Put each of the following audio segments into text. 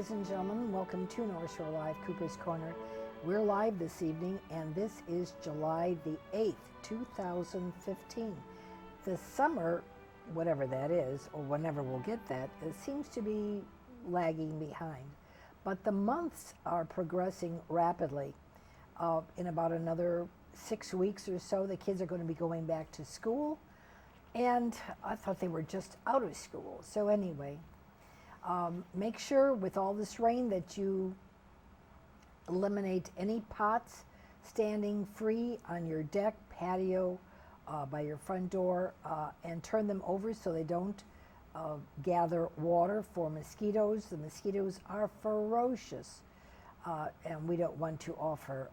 ladies and gentlemen. Welcome to North Shore Live, Cooper's Corner. We're live this evening, and this is July the 8th, 2015. The summer, whatever that is, or whenever we'll get that, it seems to be lagging behind. But the months are progressing rapidly. In about another 6 weeks or so, the kids are going to be going back to school. And I thought they were just out of school. So anyway, make sure with all this rain that you eliminate any pots standing free on your deck, patio, by your front door, and turn them over so they don't gather water for mosquitoes. The mosquitoes are ferocious, and we don't want to offer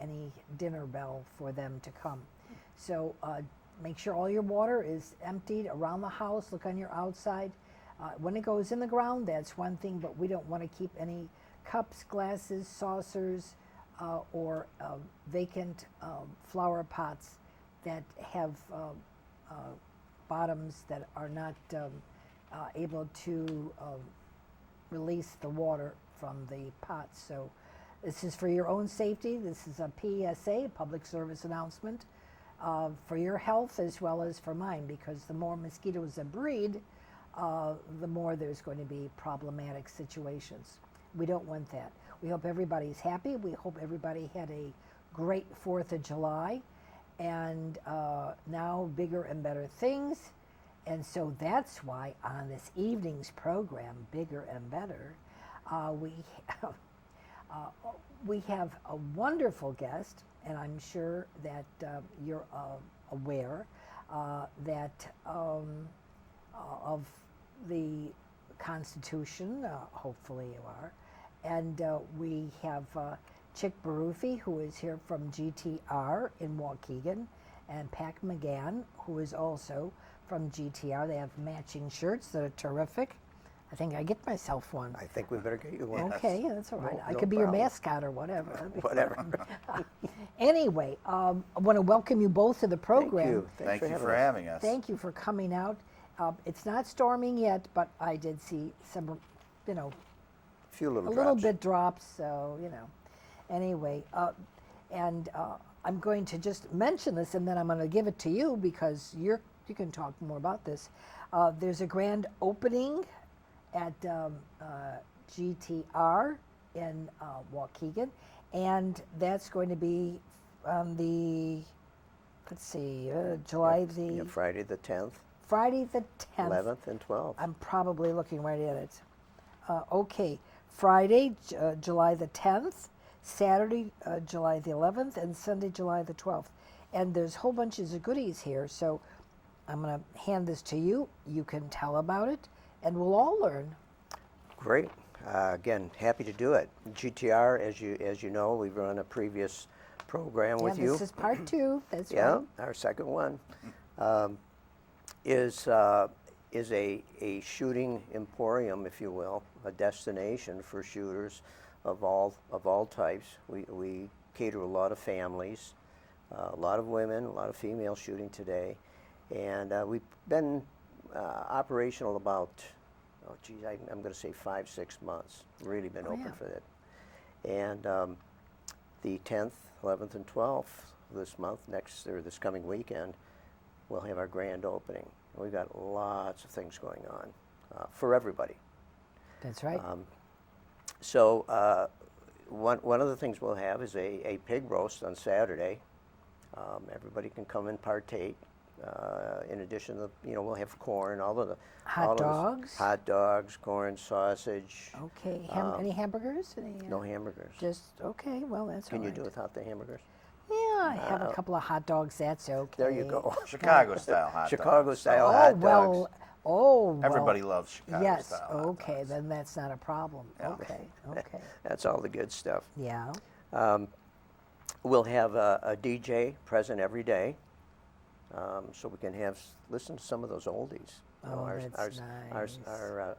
any dinner bell for them to come. So make sure all your water is emptied around the house. Look on your outside. When it goes in the ground, that's one thing, but we don't want to keep any cups, glasses, saucers, or vacant flower pots that have bottoms that are not able to release the water from the pots. So this is for your own safety. This is a PSA, public service announcement, for your health as well as for mine, because the more mosquitoes that breed, the more there's going to be problematic situations. We don't want that. We hope everybody's happy. We hope everybody had a great 4th of July, and now bigger and better things. And so that's why on this evening's program, Bigger and Better, we have a wonderful guest, and I'm sure that you're aware that of the Constitution, hopefully you are, and we have Chick Barufi, who is here from GTR in Waukegan, and Pac McGann, who is also from GTR. They have matching shirts that are terrific. I think I get myself one. I think we better get you one. Okay, that's all right. No, I no could be problem. your mascot or whatever. Whatever. Anyway, I want to welcome you both to the program. Thank you. Thank you for having us. Thank you for coming out. It's not storming yet, but I did see some, A few little a drops. little bit drops, so, Anyway, and I'm going to just mention this, and then I'm going to give it to you because you can talk more about this. There's a grand opening at GTR in Waukegan, and that's going to be on the, let's see, July the... Friday the 10th. Friday the 10th. 11th and 12th. I'm probably looking right at it. Okay, Friday, July the 10th, Saturday, July the 11th, and Sunday, July the 12th. And there's whole bunches of goodies here, so I'm going to hand this to you. You can tell about it, and we'll all learn. Great. Again, happy to do it. GTR, as you know, we've run a previous program with you. This is part 2. That's Yeah, right. our second one is a shooting emporium, if you will, a destination for shooters of all types. We cater a lot of families, a lot of women, a lot of female shooting today, and we've been operational about, I'm going to say 5-6 months. Really been open for that. And the 10th, 11th, and 12th this month, this coming weekend, we'll have our grand opening. We've got lots of things going on for everybody. That's right. So one of the things we'll have is a pig roast on Saturday. Everybody can come and partake. In addition to, we'll have corn, all of the Hot dogs? Hot dogs, corn, sausage. Okay, any hamburgers? No hamburgers. Just, okay, well, that's all Can you right. do without the hamburgers? Yeah, I have a couple of hot dogs, that's okay. There you go. Chicago-style hot dogs. Chicago-style hot dogs. Everybody loves Chicago-style Yes, hot okay, dogs. then that's not a problem. Yeah. Okay. That's all the good stuff. Yeah. We'll have a DJ present every day, so we can listen to some of those oldies. Oh, that's nice.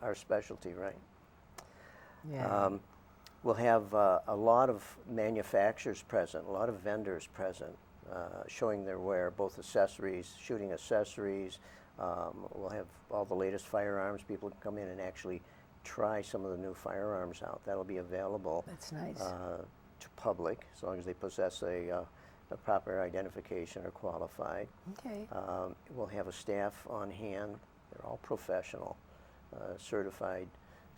Our specialty, right? Yeah. We'll have a lot of manufacturers present, a lot of vendors present, showing their wares, both accessories, shooting accessories. We'll have all the latest firearms. People can come in and actually try some of the new firearms out. That'll be available. That's nice. To public, as long as they possess a proper identification or qualified. Okay. We'll have a staff on hand. They're all professional, certified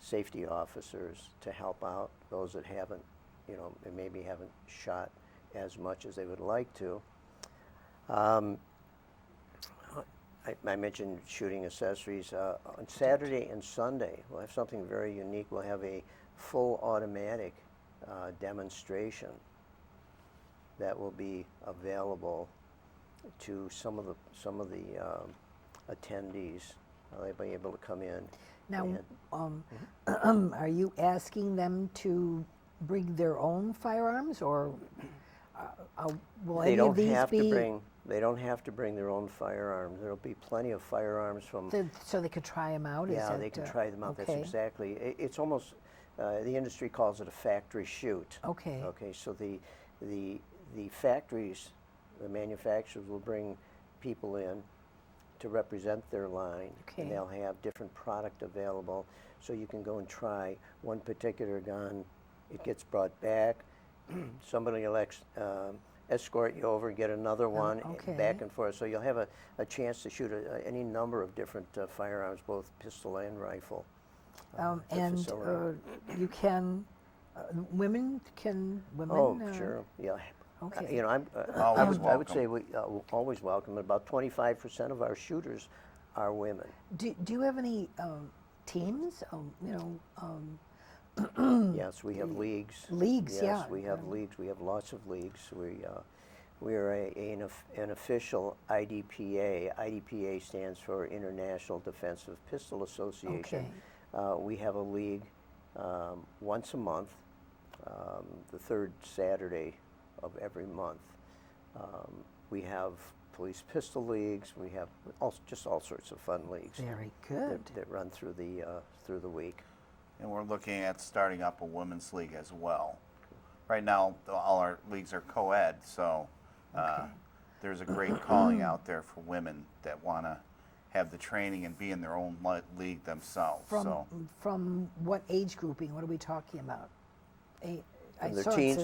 safety officers to help out those that haven't, maybe haven't shot as much as they would like to. I mentioned shooting accessories. On Saturday and Sunday, we'll have something very unique. We'll have a full automatic demonstration that will be available to some of the attendees. They'll be able to come in. Now, and, are you asking them to bring their own firearms, or will any of these be? They don't have to bring their own firearms. There'll be plenty of firearms from. So they could try them out. Yeah, they can try them out. Okay. That's exactly. It's almost. The industry calls it a factory shoot. Okay. Okay. So the factories, the manufacturers will bring people in to represent their line. Okay. And they'll have different product available, so you can go and try one particular gun. It gets brought back. Somebody will escort you over and get another one, okay. back and forth. So you'll have a chance to shoot any number of different firearms, both pistol and rifle. And you can, women. Oh, sure, yeah. Okay. I would say we always welcome. About 25% of our shooters are women. Do you have any teams? Yes, we have leagues. Leagues, yes, yeah. we have leagues. We have lots of leagues. We are an official IDPA. IDPA stands for International Defensive Pistol Association. Okay. We have a league once a month, the third Saturday of every month. We have police pistol leagues. We have just all sorts of fun leagues. Very good. That run through the week. And we're looking at starting up a women's league as well. Right now, all our leagues are co-ed, so there's a great calling out there for women that want to have the training and be in their own league themselves. From what age grouping? What are we talking about?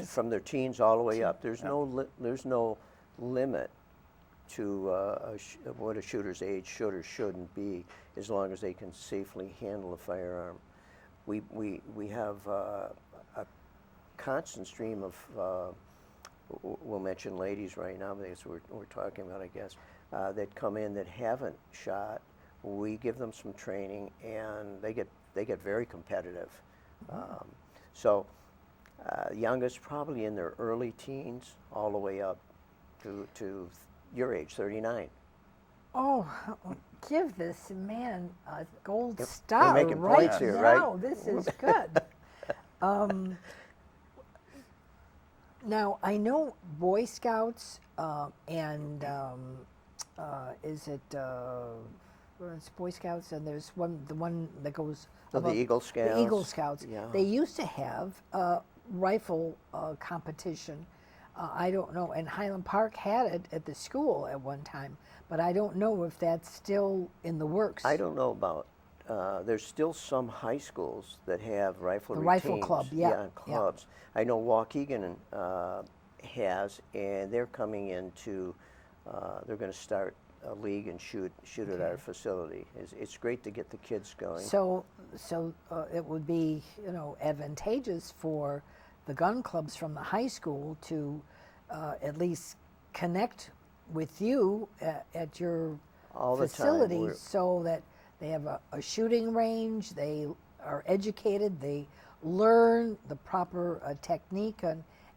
From their teens all the way up. There's no limit to what a shooter's age should or shouldn't be, as long as they can safely handle a firearm. We have a constant stream of, we'll mention ladies right now because we're talking about, I guess, that come in that haven't shot. We give them some training, and they get very competitive. Youngest probably in their early teens, all the way up to your age, 39. Oh, give this man a gold star We're making right points here, now. right? This is good. Now, I know Boy Scouts and is it it's Boy Scouts, and there's the one that goes The Eagle Scouts. The Eagle Scouts. Yeah. They used to have rifle competition. I don't know, and Highland Park had it at the school at one time, but I don't know if that's still in the works. I don't know about. There's still some high schools that have riflery The rifle teams. club, yeah. Yeah, clubs. I know Waukegan has, and they're coming into. They're going to start a league and shoot at our facility. It's great to get the kids going. So it would be advantageous for the gun clubs from the high school to at least connect with you at your facility, so that they have a shooting range, they are educated, they learn the proper technique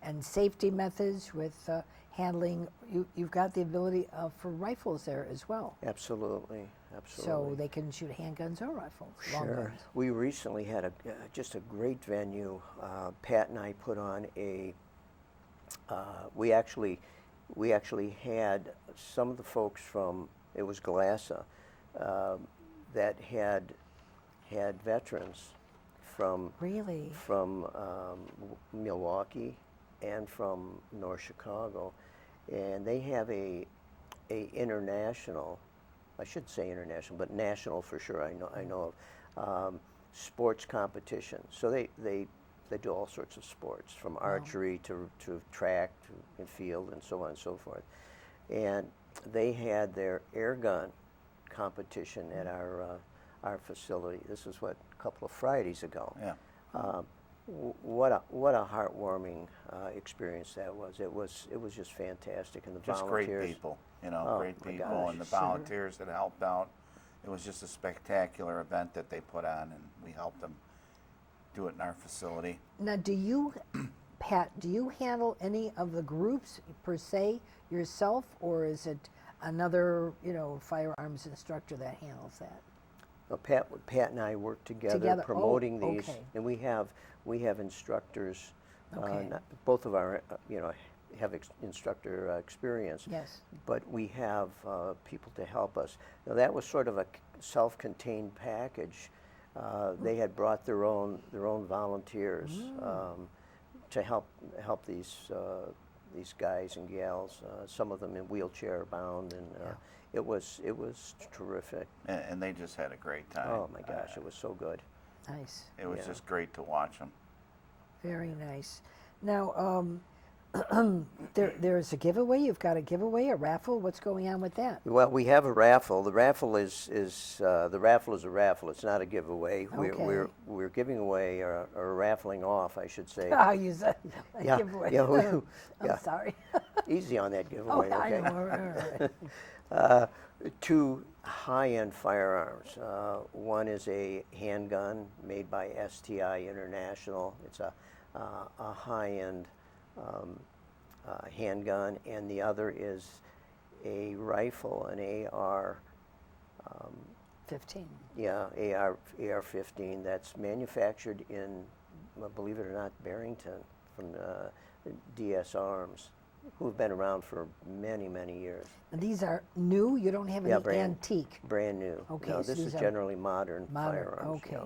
and safety methods with handling. You've got the ability for rifles there as well. Absolutely. So they can shoot handguns or rifles, long Sure. guns. We recently had just a great venue. Pat and I put on we actually had some of the folks from, it was Galassa, that had veterans from Milwaukee and from North Chicago, and they have a international, I should say international, but national for sure. I know of sports competition. So they do all sorts of sports, from archery to track and field and so on and so forth. And they had their air gun competition at our facility. This was a couple of Fridays ago. Yeah. What a heartwarming experience that was. It was just fantastic, and the Just volunteers. great people, Oh, great my people, gosh, and the sure. volunteers that helped out. It was just a spectacular event that they put on, and we helped them do it in our facility. Now, do you, Pat, do you handle any of the groups per se yourself, or is it another, firearms instructor that handles that? Well, Pat and I work together, Together. promoting Oh, these, okay. and we have instructors. Okay. Both of our have instructor experience. Yes. But we have people to help us. Now, that was sort of a self-contained package. They had brought their own volunteers to help these guys and gals. Some of them in wheelchair bound, and it was terrific. And they just had a great time. Oh my gosh, it was so good. Nice. It was Yeah. just great to watch them. Very nice. Now, there's a giveaway. You've got a giveaway, a raffle. What's going on with that? Well, we have a raffle. The raffle is a raffle. It's not a giveaway. Okay. We're giving away or raffling off, I should say. Ah, you said a Yeah, giveaway. yeah, I'm yeah. sorry. Easy on that Oh, giveaway, I okay? know. All right. 2 high-end firearms. One is a handgun made by STI International. It's a high-end handgun, and the other is a rifle, an AR. 15. Yeah, AR-15 that's manufactured in, well, believe it or not, Barrington from DS Arms, who've been around for many, many years. And these are new? You don't have any antique? Brand new. Okay, No, so this is these are generally modern Modern, firearms. okay.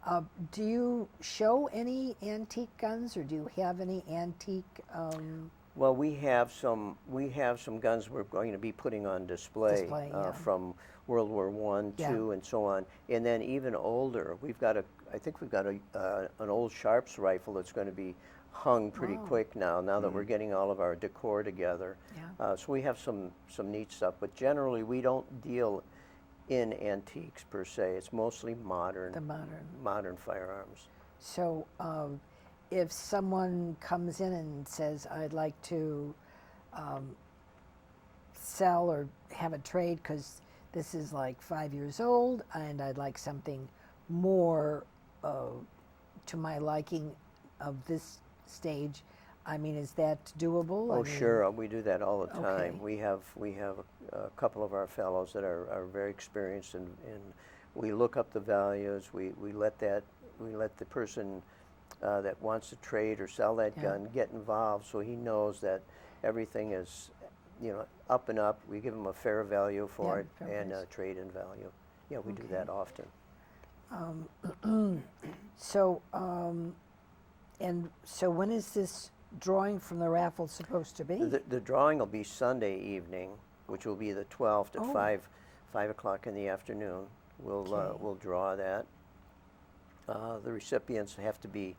Yeah. Do you show any antique guns, or do you have any antique? Well, we have some guns we're going to be putting on display, Display, yeah. from World War I, Yeah. II, and so on. And then even older, I think we've got an old Sharps rifle that's going to be hung pretty Wow. quick now that we're getting all of our decor together. Yeah. So we have some neat stuff, but generally we don't deal in antiques per se. It's mostly modern. The modern. Modern firearms. So, if someone comes in and says, "I'd like to sell or have a trade because this is like 5 years old, and I'd like something more to my liking of this stage," I mean, is that doable? I Oh, mean, sure. We do that all the time. Okay. We have a couple of our fellows that are very experienced, and we look up the values. We let the person that wants to trade or sell that Yeah. gun get involved, so he knows that everything is, up and up. We give him a fair value for Yeah, it fair and price. a trade-in value. Yeah, we do Okay. that often. So, and so when is this drawing from the raffle supposed to be? The drawing will be Sunday evening, which will be the 12th at Oh. 5 o'clock in the afternoon. Okay. We'll draw that. The recipients have to be,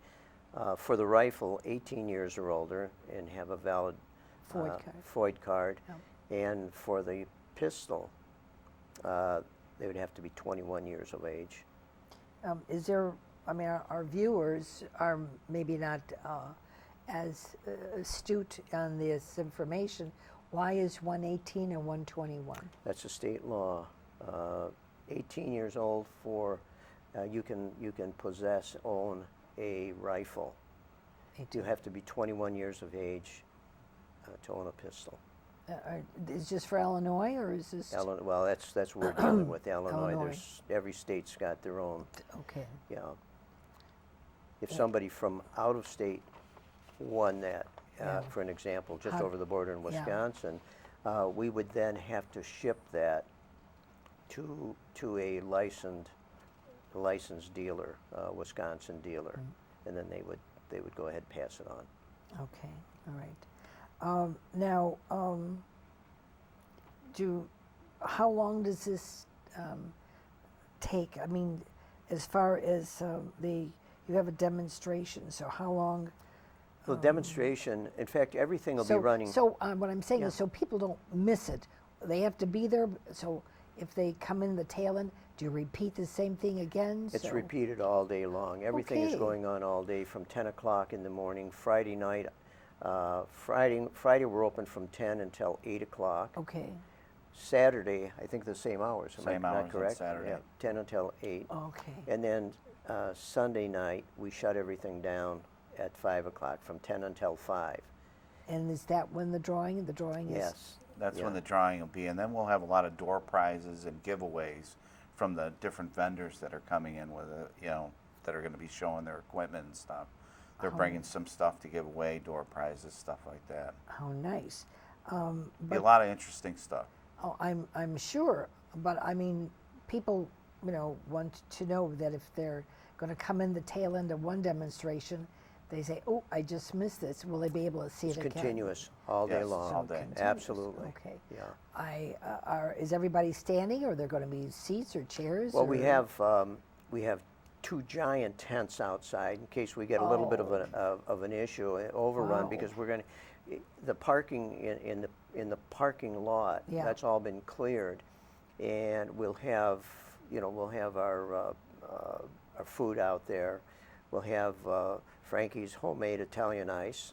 for the rifle, 18 years or older and have a valid FOID card. Yep. And for the pistol, they would have to be 21 years of age. Is there, I mean, our viewers are maybe not as astute on this information. Why is 118 and 121? That's a state law. 18 years old for, you can own a rifle. 18. You have to be 21 years of age to own a pistol. Is this for Illinois, or is this? Well, that's what we're dealing with. Illinois. Illinois. Every state's got their own. Okay. Yeah. If somebody from out of state won that, Yeah. for an example, just How- over the border in yeah. Wisconsin, we would then have to ship that to a licensed dealer, Wisconsin dealer, and then they would go ahead and pass it on. Okay. All right. Now, how long does this take? I mean, as far as you have a demonstration, so how long? Well, demonstration, in fact, everything will be running. So what I'm saying Yeah. is, so people don't miss it. They have to be there. So if they come in the tail end, do you repeat the same thing again? It's So- repeated all day long. Everything is Okay. going on all day from 10 o'clock in the morning. Friday night, Friday we're open from 10 until 8 o'clock. Okay. Saturday, I think the same hours. Am Same I hours not on correct? Saturday. Yeah, 10 until 8. Okay. And then Sunday night, we shut everything down at 5 o'clock from 10 until 5. And is that when the drawing? The drawing is. Yes. That's Yeah. when the drawing will be, and then we'll have a lot of door prizes and giveaways from the different vendors that are coming in with that are going to be showing their equipment and stuff. They're bringing some stuff to give away, door prizes, stuff like that. How nice. Be a But lot of interesting stuff. oh, I'm sure. But I mean, people want to know that if they're going to come in the tail end of one demonstration, they say, "Oh, I just missed this." Will they be able to see It's it again? continuous all day Yes, long. all day. Continuous, Absolutely. Okay. Yeah. Is everybody standing, or are there going to be seats or chairs? Well, or? we have 2 giant tents outside in case we get a little bit of an issue, an overrun, Wow. because we're going to the parking in the parking lot. Yeah. That's all been cleared, and we'll have our food out there. We'll have Frankie's homemade Italian ice.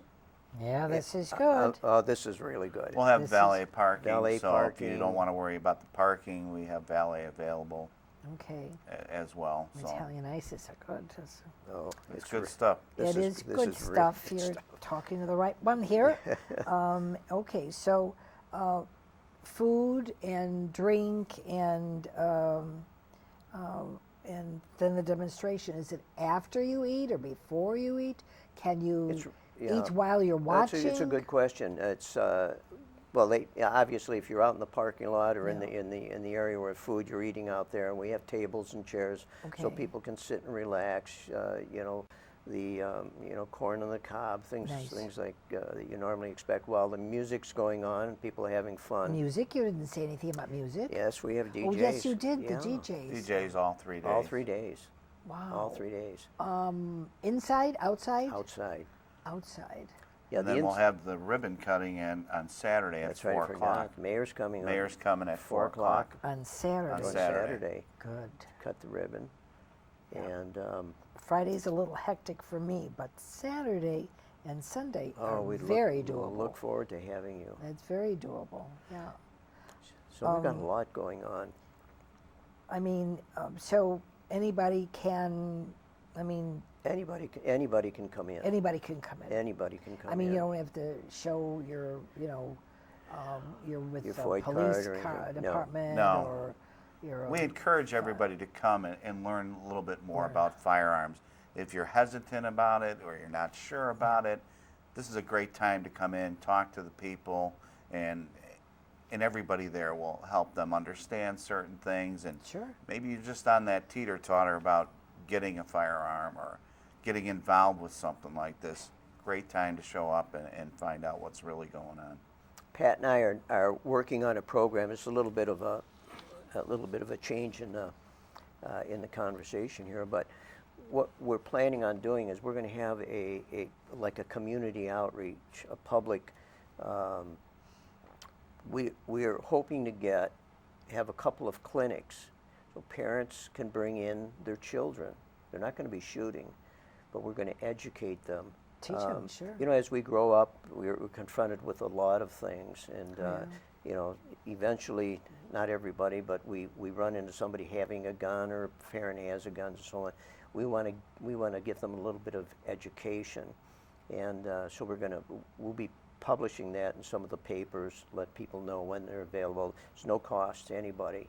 Yeah, this is good. Oh, this is really good. We'll have This is valet parking, valet so if parking. you don't want to worry about the parking, we have valet available Okay. as well. So Italian ices are good. Oh, it's good stuff. This It is- is this good is really stuff. good You're stuff. talking to the right one here. Okay, so food and drink and then the demonstration. Is it after you eat or before you eat? Can you It's- yeah. eat while you're watching? It's a good question. It's obviously if you're out in the parking lot or in the area where food you're eating out there, and we have tables and chairs so Okay. people can sit and relax. Corn on the cob, things Nice. like that you normally expect while the music's going on and people are having fun. Music? You didn't say anything about music. Yes, we have DJs. Oh, yes, you did. Yeah. The DJs. DJs all 3 days. All 3 days. Wow. All 3 days. Inside, outside? Outside. Outside. Yeah, And then we'll have the ribbon cutting on Saturday at That's 4 right, I o'clock. forgot. Mayor's coming on. Mayor's coming at 4 4 o'clock. On Saturday. On on Saturday. Saturday. Good. Cut the ribbon. And Friday's a little hectic for me, but Saturday and Sunday are we'd very look, doable. we'll look forward to having you. It's very doable. Yeah. So we've got a lot going on. I mean, so anybody can. I mean, Anybody can come in. anybody can come in. Anybody can come I mean, in. you don't have to show your, you're with Your the FOID police card or anything. No. department No. or your. We encourage everybody to come and learn a little bit more about firearms. If you're hesitant about it or you're not sure about it, this is a great time to come in, talk to the people, and everybody there will help them understand certain things. And Sure. maybe you're just on that teeter-totter about getting a firearm or getting involved with something like this. Great time to show up and find out what's really going on. Pat and I are working on a program. It's a little bit of a change in the conversation here, but what we're planning on doing is we're going to have a community outreach, a public. We are hoping to have a couple of clinics so parents can bring in their children. They're not going to be shooting, but we're going to educate them. Teach them, sure. As we grow up, we're confronted with a lot of things, and eventually, not everybody, but we run into somebody having a gun or a parent has a gun and so on. We want to give them a little bit of education, and so we'll be publishing that in some of the papers. Let people know when they're available. It's no cost to anybody.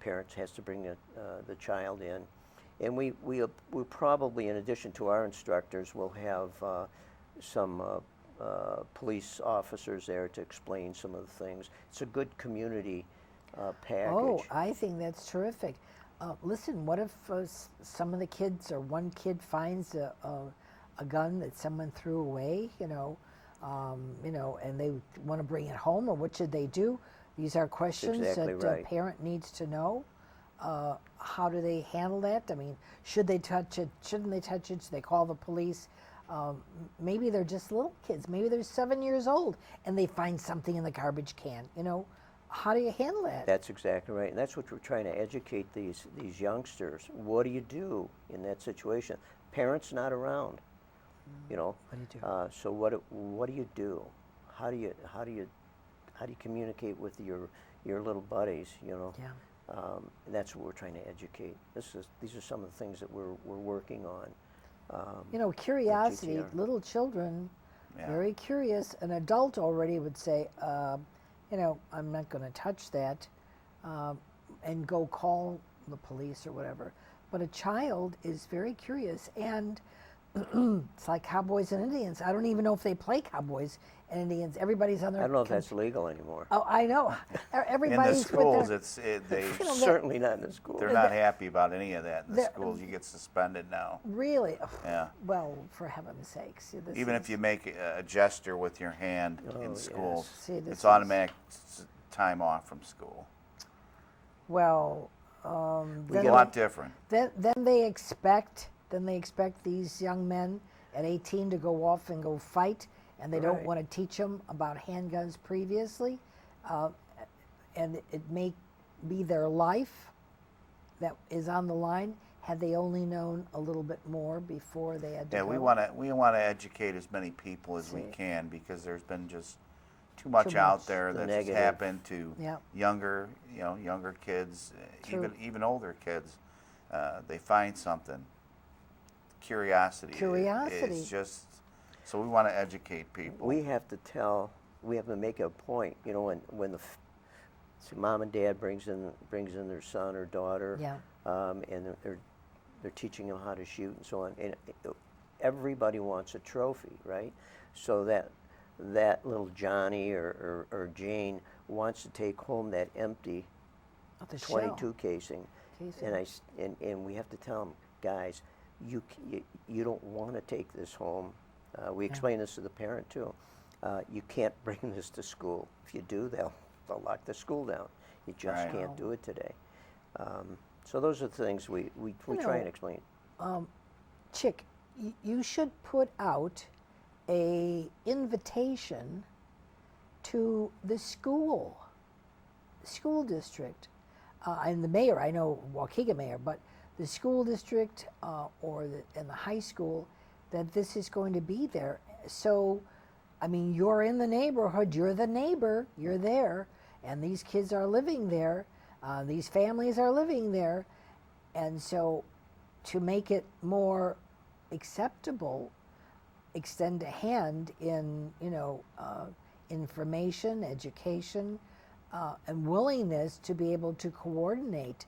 Parents has to bring the child in. And we'll probably, in addition to our instructors, we'll have some police officers there to explain some of the things. It's a good community package. Oh, I think that's terrific. Listen, what if some of the kids or one kid finds a gun that someone threw away, and they want to bring it home, or what should they do? These are questions Exactly that right. a parent needs to know. how do they handle that? I mean, should they touch it? Shouldn't they touch it? Should they call the police? Maybe they're just little kids. Maybe they're 7 years old and they find something in the garbage can. You know, how do you handle that? That's exactly right, and that's what we're trying to educate these youngsters. What do you do in that situation? Parents not around, you know. What do you do? So what do you do? How do you communicate with your little buddies? You know. Yeah. And that's what we're trying to educate. These are some of the things that we're working on. You know, curiosity. GTR. Little children, Yeah. very curious. An adult already would say, you know, I'm not going to touch that, and go call the police or whatever. But a child is very curious, and it's like cowboys and Indians. I don't even know if they play cowboys and Indians. Everybody's on their. I don't know if that's legal anymore. Oh, I know. In Everybody's the with schools, their, they you know, Certainly not in the school. they're not happy about any of that in the They're- schools. You get suspended now. really. Yeah. Well, for heaven's sakes. See, this Even is- if you make a gesture with your hand Oh, in yes. schools, See, this it's is- automatic time off from school. Well, It's then a lot different. then they expect these young men at 18 to go off and go fight, and they don't Right. want to teach them about handguns previously, and it may be their life that is on the line had they only known a little bit more before they had to Yeah, go. we want to educate as many people as we See. can, because there's been just too much much. out there The that's negative. happened to Yeah. younger kids, True. even older kids. They find something. Curiosity. Curiosity. It's just so we want to educate people. We have to make a point. You know, when see, mom and dad brings in their son or daughter, Yeah. and they're teaching them how to shoot and so on. And everybody wants a trophy, right? So that little Johnny or Jane wants to take home that empty Of the shell. 22 casing. And we have to tell them, guys, you don't want to take this home. We explain this to the parent too. You can't bring this to school. If you do, they'll lock the school down. You just Right. can't do it today. So those are the things we try and explain. Chick, you should put out a invitation to the school district, and the mayor. I know Waukegan mayor, but the school district and the high school, that this is going to be there. So, I mean, you're in the neighborhood. You're the neighbor. You're there, and these kids are living there. These families are living there, and so to make it more acceptable, extend a hand in information, education, and willingness to be able to coordinate.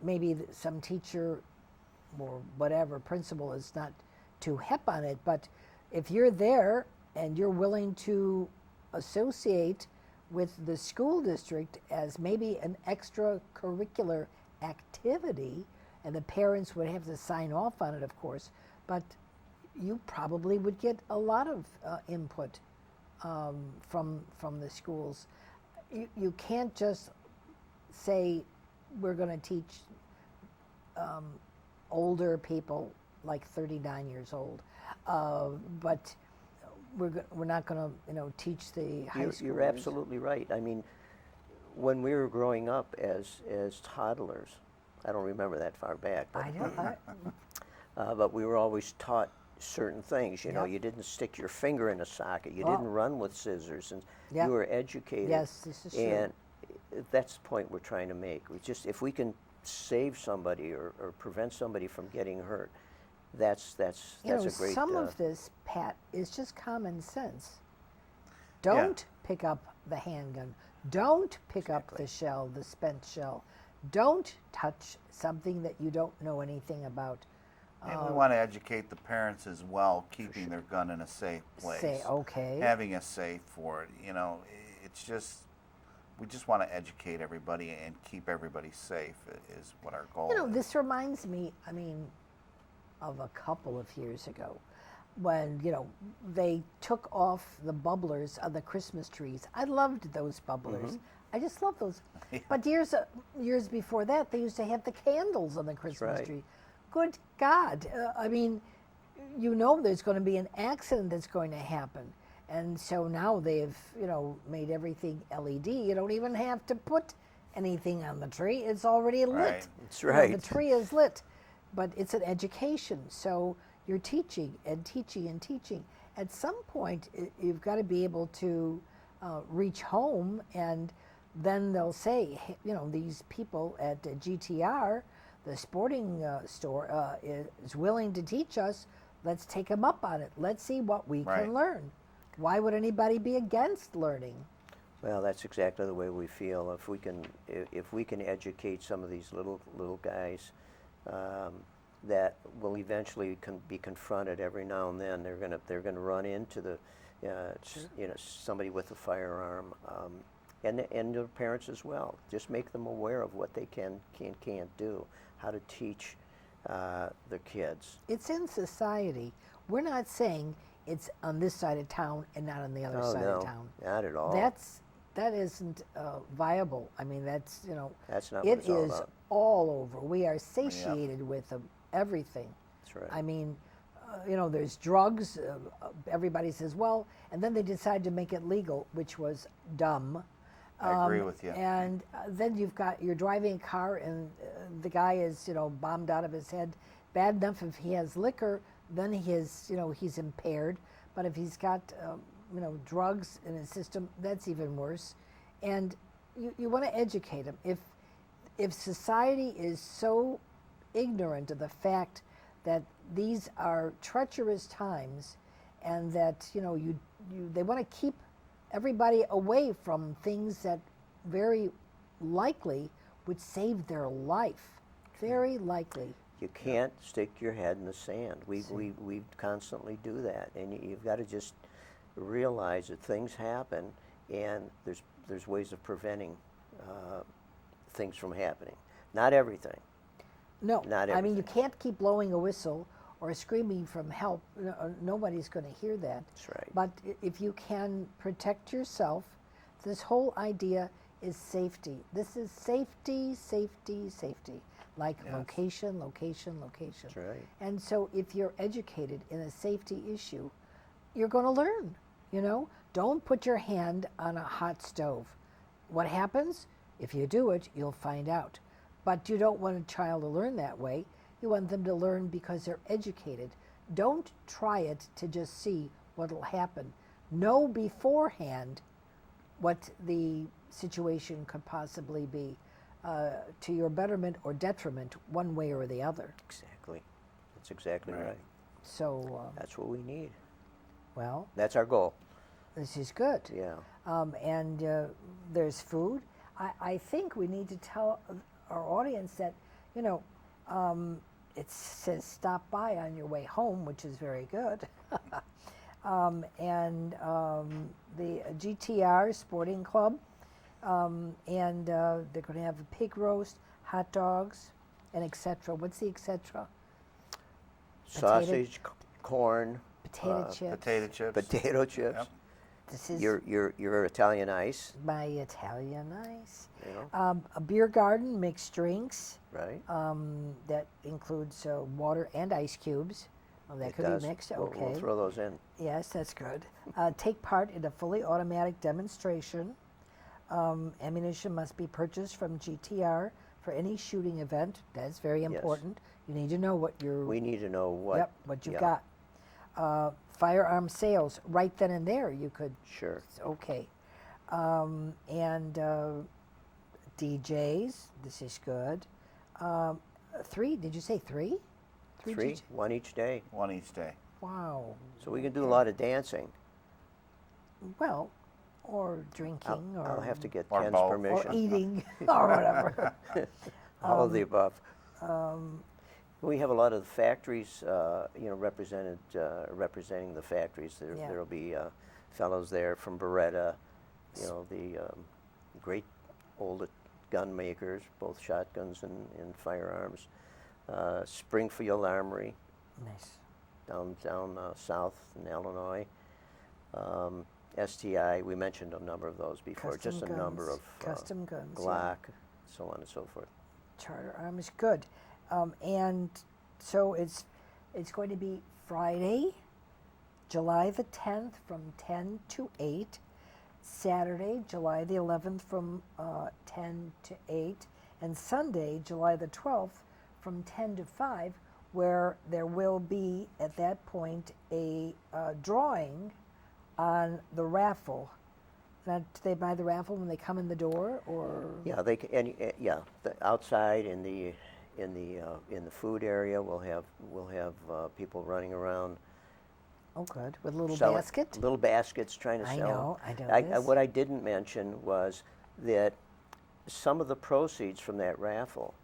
Maybe some teacher or whatever principal is not too hip on it, but if you're there and you're willing to associate with the school district as maybe an extracurricular activity, and the parents would have to sign off on it, of course, but you probably would get a lot of input from the schools. You can't just say we're going to teach older people like 39 years old, but we're not going to teach the high schoolers. You're absolutely right. I mean, when we were growing up as toddlers, I don't remember that far back, but, I know. but we were always taught certain things. You know, Yep. you didn't stick your finger in a socket. You Well, didn't run with scissors, and Yep. you were educated. Yes, this is true. And that's the point we're trying to make. We just, if we can save somebody or prevent somebody from getting hurt, that's a great. Some of this, Pat, is just common sense. Don't pick up the handgun. Don't pick up the shell, the spent shell. Don't touch something that you don't know anything about. And we want to educate the parents as well, keeping their gun in a safe place. Say, okay. Having a safe for it. You know, it's just, we just want to educate everybody and keep everybody safe is what our goal is. This reminds me, of a couple of years ago when, they took off the bubblers on the Christmas trees. I loved those bubblers. I just love those. Yeah. But years before that, they used to have the candles on the Christmas right. tree. Good God! I mean, you know, there's going to be an accident that's going to happen, and so now they've made everything LED. You don't even have to put anything on the tree; it's already lit. Right. That's You know, right. the tree is lit, but it's an education. So you're teaching and teaching and teaching. At some point, you've got to be able to reach home, and then they'll say, hey, these people at GTR, the sporting store, is willing to teach us. Let's take them up on it. Let's see what we Right. can learn. Why would anybody be against learning? Well, that's exactly the way we feel. If we can educate some of these little guys, that will eventually be confronted every now and then. They're gonna run into the somebody with a firearm, and their parents as well. Just make them aware of what they can't do, how to teach their kids. It's in society. We're not saying it's on this side of town and not on the other Oh side no, of town. not at all. That isn't viable. I mean, that's That's not what it it's all is about. all over. We are satiated with everything. That's right. I mean, there's drugs. Everybody says, well, and then they decide to make it legal, which was dumb. I agree with you. And then you're driving a car, and the guy is bombed out of his head. Bad enough if he has liquor, then he's impaired. But if he's got drugs in his system, that's even worse. And you want to educate him. If society is so ignorant of the fact that these are treacherous times, and that they want to keep everybody away from things that very likely would save their life. Very likely. You can't stick your head in the sand. We constantly do that, and you've got to just realize that things happen, and there's ways of preventing things from happening. Not everything. No, Not I mean, you everything. can't keep blowing a whistle or screaming from help. Nobody's going to hear that. That's right. But if you can protect yourself, this whole idea is safety. This is safety, safety, safety. Like Yes. location, location, location. That's right. And so if you're educated in a safety issue, you're going to learn, Don't put your hand on a hot stove. What happens? If you do it, you'll find out. But you don't want a child to learn that way. You want them to learn because they're educated. Don't try it to just see what'll happen. Know beforehand what the situation could possibly be, to your betterment or detriment, one way or the other. Exactly. That's exactly Right. right. So, That's what we need. well, That's our goal. this is good. Yeah. And there's food. I think we need to tell our audience that, it says stop by on your way home, which is very good. The GTR Sporting Club, and they're going to have a pig roast, hot dogs, and etc. What's the etc.? Sausage, corn, Potato chips. Potato chips. potato chips. Yep. This is Your Italian ice, my Italian ice. you know, A beer garden, mixed drinks. right? That includes water and ice cubes. Oh, that It could does. be mixed. We'll- Okay. We'll throw those in. Yes, that's good. Take part in a fully automatic demonstration. Ammunition must be purchased from GTR for any shooting event. That's very Yes. important. You need to know what you're. We need to know what. what you've yeah, got. Firearm sales right then and there. You could. Sure. Okay. And DJs. This is good. 3. Did you say 3? Three, one each day. One each day. Wow. So we can do a lot of dancing. Well, or drinking, I'll or have to get Or Ken's both. permission. or eating, or whatever. All of the above. We have a lot of the factories, representing the factories. Yeah. There'll be fellows there from Beretta, the great old gun makers, both shotguns and firearms. Springfield Armory Nice. down south in Illinois. STI. We mentioned a number of those before. Custom just a guns, number of custom guns, yeah. Glock, so on and so forth. Charter Arms, good. And so it's going to be Friday, July the 10th from 10 to 8, Saturday, July the 11th from 10 to 8, and Sunday, July the 12th from 10 to 5, where there will be, at that point, a drawing on the raffle. Now, do they buy the raffle when they come in the door, or? Yeah, they yeah, the outside in the food area, we'll have people running around. Oh, good, with a little selling- basket. Little baskets trying to sell. I know this. What I didn't mention was that some of the proceeds from that raffle.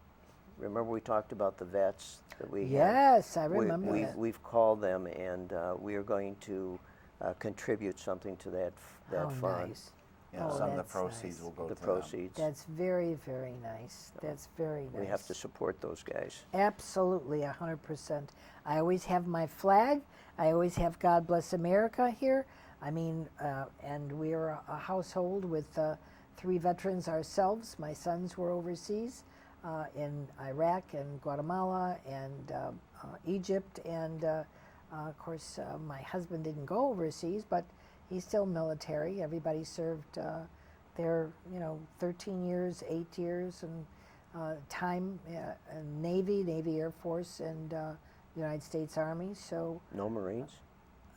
Remember we talked about the vets that we had? Yes, I remember that. We've called them, and we are going to contribute something to that How fund. nice. Yeah, Oh, some of the that's proceeds nice. will go The to them. proceeds. That's very, very nice. That's very nice. We have to support those guys. Absolutely, 100%. I always have my flag. I always have God Bless America here. I mean, and we're a household with 3 veterans ourselves. My sons were overseas in Iraq and Guatemala and Egypt. And of course, my husband didn't go overseas, but he's still military. Everybody served their, 13 years, 8 years, and time in Navy, Air Force, and United States Army. So No Marines?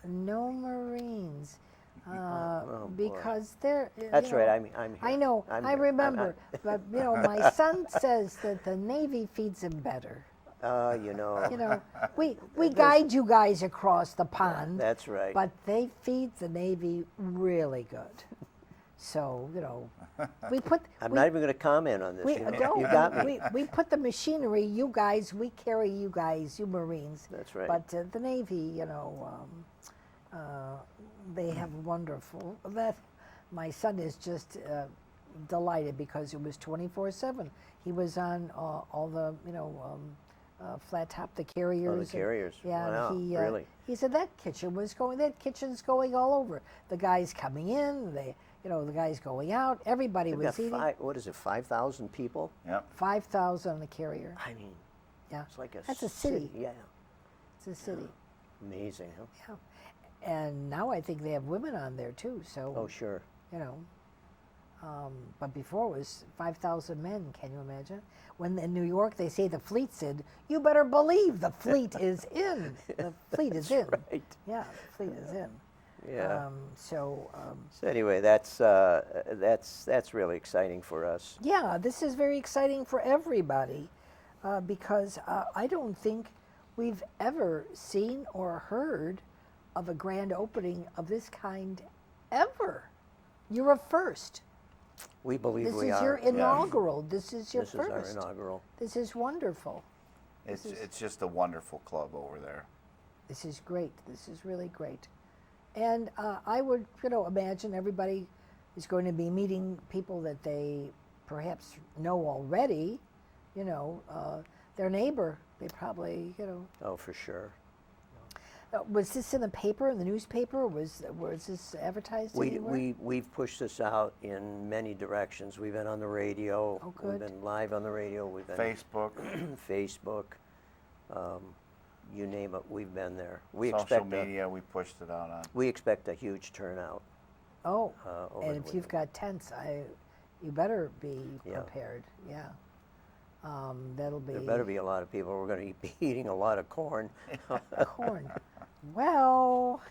no Marines, Oh, boy. because they're. That's right. I'm here. I know. I'm I here. remember. But my son says that the Navy feeds him better. You know. You know, we guide you guys across the pond. That's right. But they feed the Navy really good. So, we put. I'm not even going to comment on this. We, you no, got me. we put the machinery, you guys, we carry you guys, you Marines. That's right. But the Navy, they have wonderful. That my son is just delighted because it was 24/7. He was on all the, flat top, the carriers. Oh, the carriers. Yeah, Wow, and he really? he said that kitchen's going all over. The guys coming in, the guys going out. Everybody They've was got eating. 5,000 people? Yep. 5,000 on the carrier. I mean, Yeah, it's like that's a city. Yeah. It's a city. Amazing, huh? Yeah, and now I think they have women on there too. So Oh, sure. But before it was 5,000 men. Can you imagine? When in New York they say the fleet said, "You better believe the fleet is in. The fleet is in." Right. Yeah, the fleet is in. Yeah. So Anyway, that's really exciting for us. yeah, this is very exciting for everybody because I don't think we've ever seen or heard of a grand opening of this kind ever. You're a first. We believe This we is are. your inaugural. This is your This first. is our inaugural. This is wonderful. It's just a wonderful club over there. This is great. This is really great. And I would, imagine everybody is going to be meeting people that they perhaps know already. Their neighbor. They probably, Oh, for sure. Was this in the paper, in the newspaper? Was this advertised anywhere? We've pushed this out in many directions. We've been on the radio. Oh, good. We've been live on the radio. We've been Facebook, Facebook. You name it, we've been there. social media, we pushed it out on. We expect a huge turnout. Oh, over and the if you've weekend. got tents, you better be Yeah. prepared. Yeah. That'll be There better be a lot of people. We're going to be eating a lot of corn. corn. Well,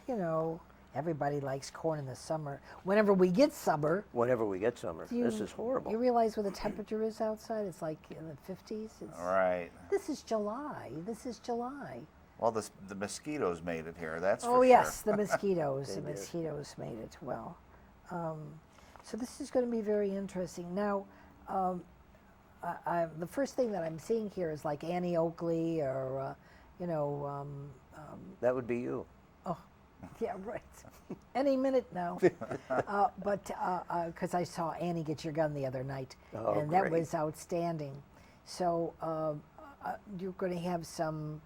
everybody likes corn in the summer. Whenever we get summer, Whenever we get summer. This is horrible. You realize what the temperature is outside? It's like in the 50s. All right. This is July. This is July. Well, the mosquitoes made it here. That's for Oh sure. yes, the mosquitoes. They The did. mosquitoes made it well. So this is going to be very interesting. Now, the first thing that I'm seeing here is like Annie Oakley or, That would be you. oh, yeah, right. Any minute now. But because I saw Annie Get Your Gun the other night, Oh, and that great. was outstanding. So you're going to have some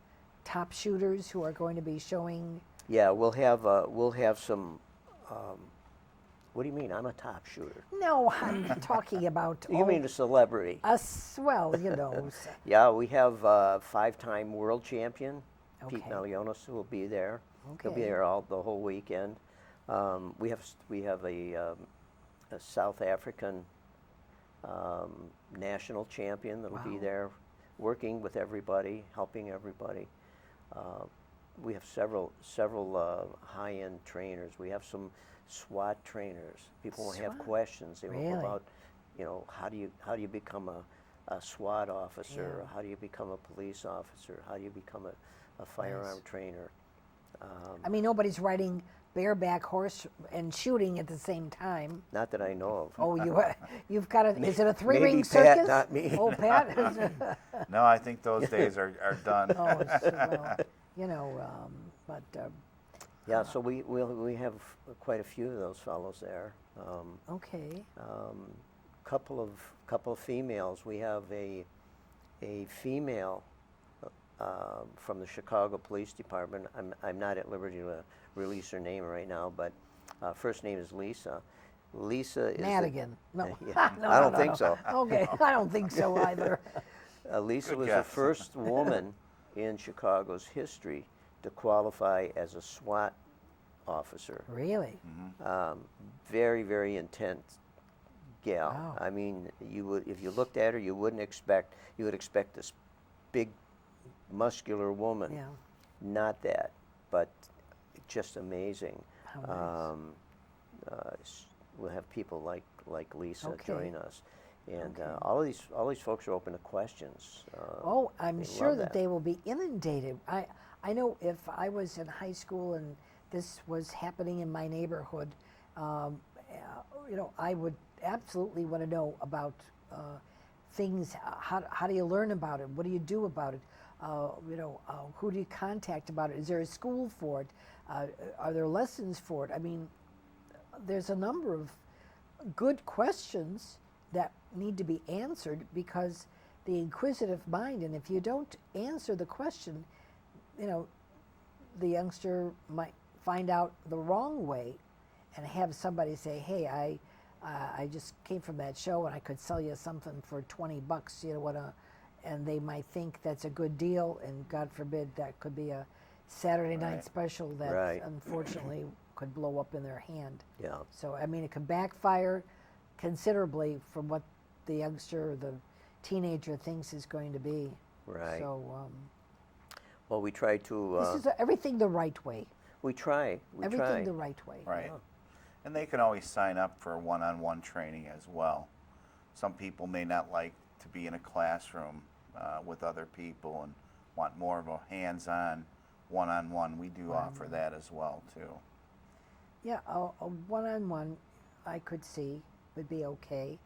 top shooters who are going to be showing. Yeah, we'll have some What do you mean? I'm a top shooter. No, I'm talking about. You mean a celebrity? Us? Well, you know. Yeah, we have five-time world champion Pete Okay. Malionis who will be there. He'll be Okay. there the whole weekend. We have a South African national champion that'll be Wow. there, working with everybody, helping everybody. We have several high-end trainers. We have some SWAT trainers. People want to have SWAT? questions. They Really? want about, how do you become a SWAT officer? Yeah. How do you become a police officer? How do you become a firearm trainer? I mean, nobody's riding bareback horse and shooting at the same time. Not that I know of. Oh, you've got a. Is it a three-ring Maybe circus? Pat, not me. Oh, Pat. No, I think those days are done. Oh, well, you know, but Yeah, so we have quite a few of those fellows there. okay. Couple of females. We have a female from the Chicago Police Department. I'm not at liberty to release her name right now, but first name is Lisa. Lisa is Madigan. No. Yeah, No, I don't no, think no. so. Okay, I don't think so either. Lisa Good was guess. the first woman in Chicago's history to qualify as a SWAT officer. Really? Very, very intense gal. Wow. I mean, you would, if you looked at her, you would expect this big, muscular woman. Yeah. Not that, but just amazing. How We'll have people like Lisa Okay. join us, and Okay. all these folks are open to questions. Oh, I'm they sure love that they will be inundated. I know if I was in high school and this was happening in my neighborhood, I would absolutely want to know about things. How do you learn about it? What do you do about it? Who do you contact about it? Is there a school for it? Are there lessons for it? I mean, there's a number of good questions that need to be answered because the inquisitive mind, and if you don't answer the question, the youngster might find out the wrong way and have somebody say, hey, I just came from that show and I could sell you something for $20, and they might think that's a good deal, and God forbid that could be a Saturday night Right. special that Right. unfortunately could blow up in their hand. Yeah. So, I mean, it could backfire considerably from what the youngster or the teenager thinks is going to be. Right. So, Well, we try to. this is everything the right way. We try. We Everything try. the right way. Right. Yeah. And they can always sign up for one-on-one training as well. Some people may not like to be in a classroom with other people and want more of a hands-on, one-on-one. We do offer that as well too. Yeah, a one-on-one I could see would be okay.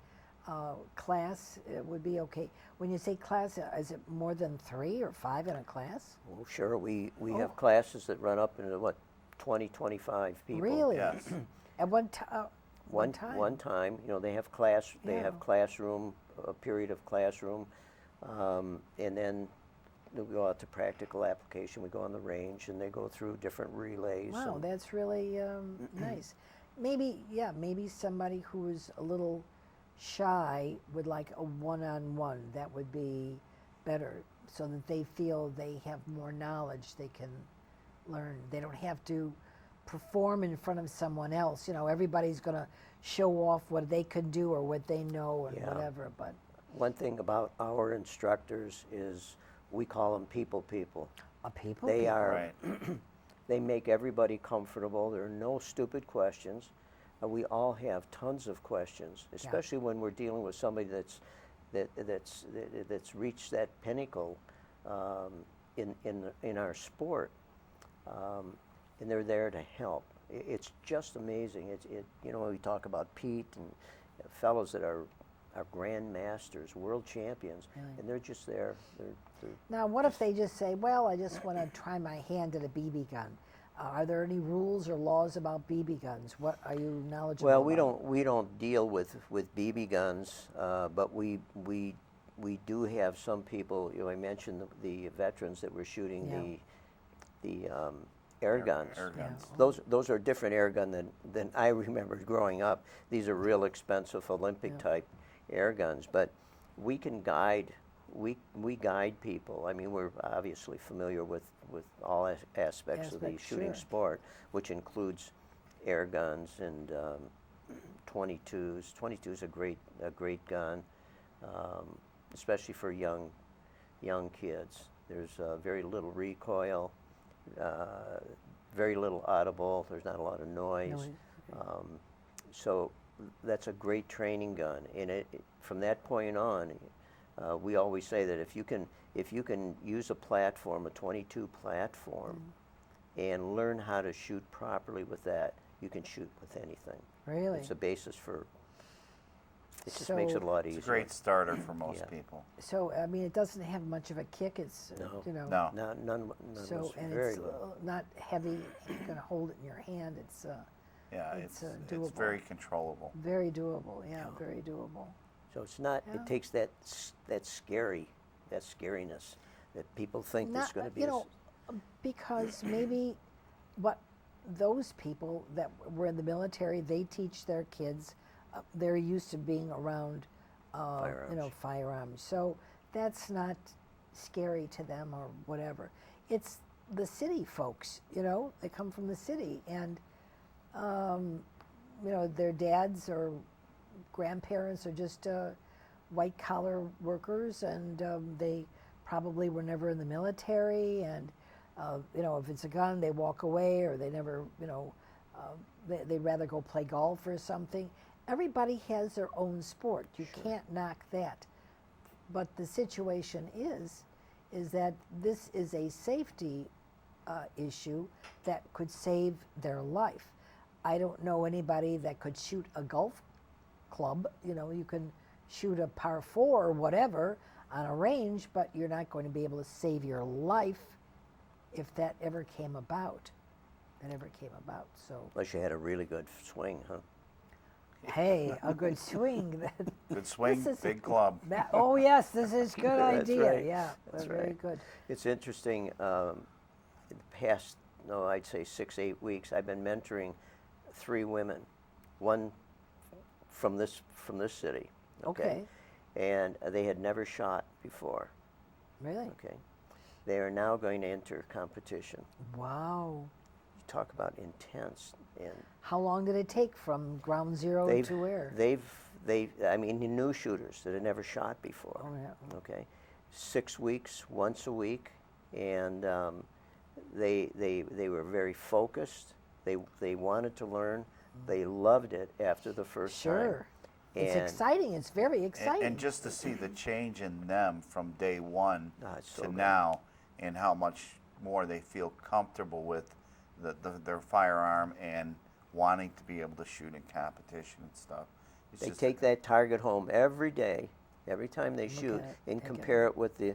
Class would be okay. When you say class, is it more than 3 or 5 in a class? Well, sure. We Oh. have classes that run up into 20, 25 people. Really? Yes. At one time? One time, they have class. They Yeah. have classroom, a period of classroom, and then we go out to practical application. We go on the range, and they go through different relays. Wow, and- that's really nice. Maybe somebody who is a little shy would like a one-on-one. That would be better, so that they feel they have more knowledge they can learn. They don't have to perform in front of someone else. Everybody's going to show off what they can do or what they know and Yeah. whatever. But One thing about our instructors is we call them people. people, They people. are. Right. They make everybody comfortable. There are no stupid questions. We all have tons of questions, especially when we're dealing with somebody that's reached that pinnacle in our sport, and they're there to help. It's just amazing. We talk about Pete and fellows that are grandmasters, world champions, Really? and they're just there. They're Now, what if they just say, well, I just want to try my hand at a BB gun? Are there any rules or laws about BB guns? What are you knowledgeable Well, about? we don't deal with BB guns, but we do have some people. I mentioned the veterans that were shooting Yeah. the air guns. Air guns. Yeah. Those are different air gun than I remembered growing up. These are real expensive Olympic type air guns, but we can guide. We guide people. I mean, we're obviously familiar with all aspects of the shooting sure. sport, which includes air guns and 22s. 22 is a great gun, especially for young kids. There's very little recoil, very little audible. There's not a lot of noise. So that's a great training gun. And from that point on, we always say that if you can use a platform, a 22 platform, and learn how to shoot properly with that, you can shoot with anything. Really? It's a basis for. It just makes it a lot easier. It's a great starter for most people. So I mean, it doesn't have much of a kick. It's No. you know. No. None So and very it's little. not heavy. You're gonna hold it in your hand. It's Yeah, it's, it's doable. very controllable. very doable. Yeah, very doable. So it's not. Yeah. It takes that scariness that people think there's Not, going to be. you know, because maybe what those people that were in the military, they teach their kids. They're used to being around, you know, firearms. So that's not scary to them or whatever. It's the city folks, you know, they come from the city and, you know, their dads or grandparents are just white collar workers and they probably were never in the military and, you know, if it's a gun, they walk away or they never, you know, they'd rather go play golf or something. Everybody has their own sport. You can't knock that. But the situation is that this is a safety issue that could save their life. I don't know anybody that could shoot a golf club. You know, you can shoot a par 4 or whatever on a range, but you're not going to be able to save your life if that ever came about. So, Unless you had a really good swing, huh? hey, a good swing. Good swing, This is big club. Oh yes, this is a good That's idea. right. Yeah, That's very right. good. It's interesting. In the past, I'd say 6-8 weeks, I've been mentoring 3 women, one from this city. Okay. And they had never shot before. Really? Okay. They are now going to enter competition. Wow. You talk about intense and. How long did it take from ground zero to where? I mean, new shooters that had never shot before. Oh yeah. Okay, 6 weeks, once a week, and they were very focused. They wanted to learn. They loved it after the first time. Sure. It's exciting. It's very exciting. And just to see the change in them from day one it's so to good. now, and how much more they feel comfortable with their firearm and wanting to be able to shoot in competition and stuff. It's They just- take that target home every day, every time they shoot, at it, and look at compare it with the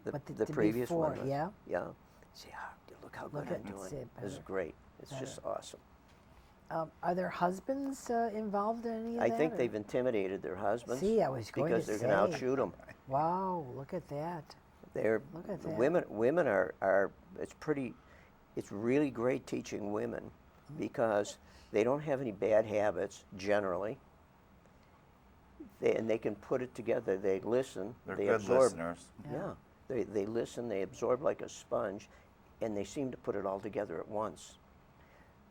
But the previous before, one. yeah? Yeah. See, look how good Look I'm at- doing. see it This is better. great. It's just awesome. Are their husbands involved in any of I that? think or- they've intimidated their husbands. See, I was going because to they're going to say. outshoot them. Wow, look at that. They're Look at the that. women are it's really great teaching women because they don't have any bad habits generally. And they can put it together. They listen. They're they good absorb. listeners. Yeah. They listen. They absorb like a sponge, and they seem to put it all together at once.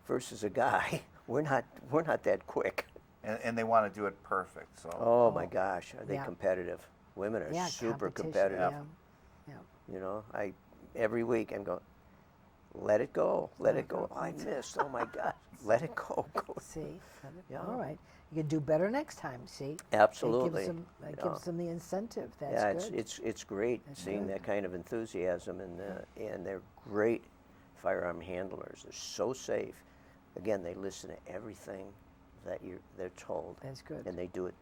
Versus a guy, we're not that quick. And they want to do it perfect. So Oh my gosh, are they Yeah. competitive? Women are Yeah, super competition, competitive. Yeah. You know, every week I'm going, let it go, let it go. Oh, I missed. Oh my God, let it go. See? Yeah. All right. You can do better next time, see? Absolutely. It Yeah. gives them the incentive. That's Yeah, good. it's great That's seeing good. that kind of enthusiasm, and they're great firearm handlers. They're so safe. Again, they listen to everything that they're told. That's good. And they do it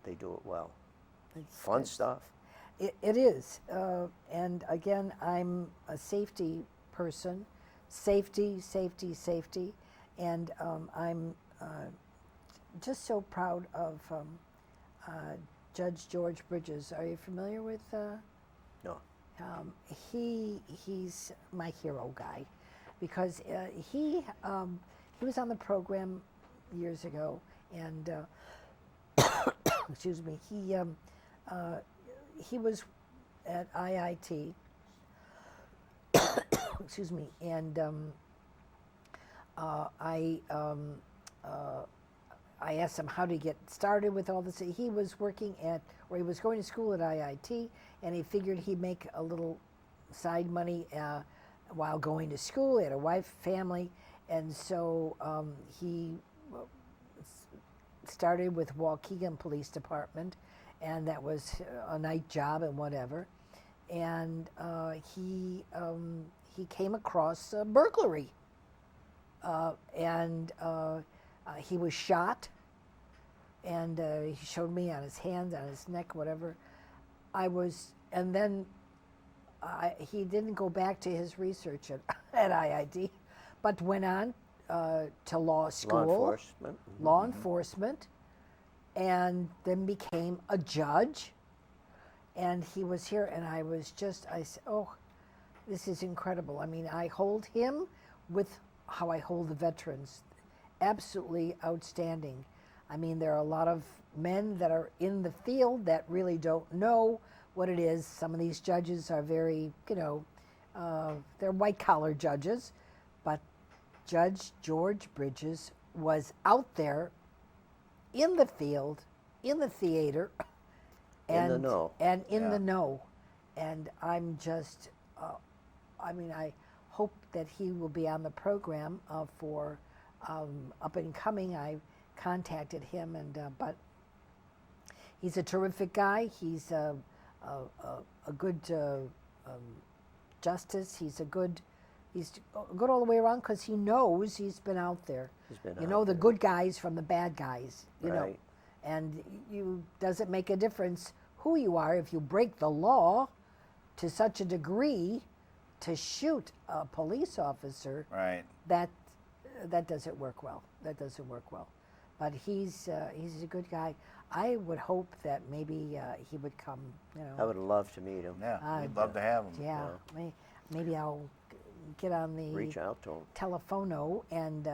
well. It's- Fun it's- stuff. It is. And again, I'm a safety person. Safety. And I'm just so proud of Judge George Bridges. Are you familiar with? No. He's my hero guy. because he was on the program years ago, and excuse me, he was at IIT, excuse me, and I asked him how to get started with all this. He was working at, or he was going to school at IIT, and he figured he'd make a little side money while going to school. He had a wife, family, and so he started with Waukegan Police Department, and that was a night job and whatever. And he came across a burglary, and he was shot, and he showed me on his hands, on his neck, whatever. And then he didn't go back to his research at IIT, but went on to law school, law enforcement, and then became a judge. And he was here, and I said, oh, this is incredible. I mean, I hold him with how I hold the veterans. Absolutely outstanding. I mean, there are a lot of men that are in the field that really don't know what it is. Some of these judges are very, they're white-collar judges, but Judge George Bridges was out there in the field, in the theater, and in the know. And in the know. And I'm just, I hope that he will be on the program for up and coming. I contacted him, but he's a terrific guy. He's a good justice. He's good all the way around, because he knows he's been out there. The good guys from the bad guys. You know, and doesn't make a difference who you are if you break the law to such a degree to shoot a police officer. Right. That doesn't work well. That doesn't work well. But he's a good guy. I would hope that maybe he would come. I would love to meet him. Yeah, we'd love to have him. Yeah, maybe I'll get on the reach out to him. Telephono and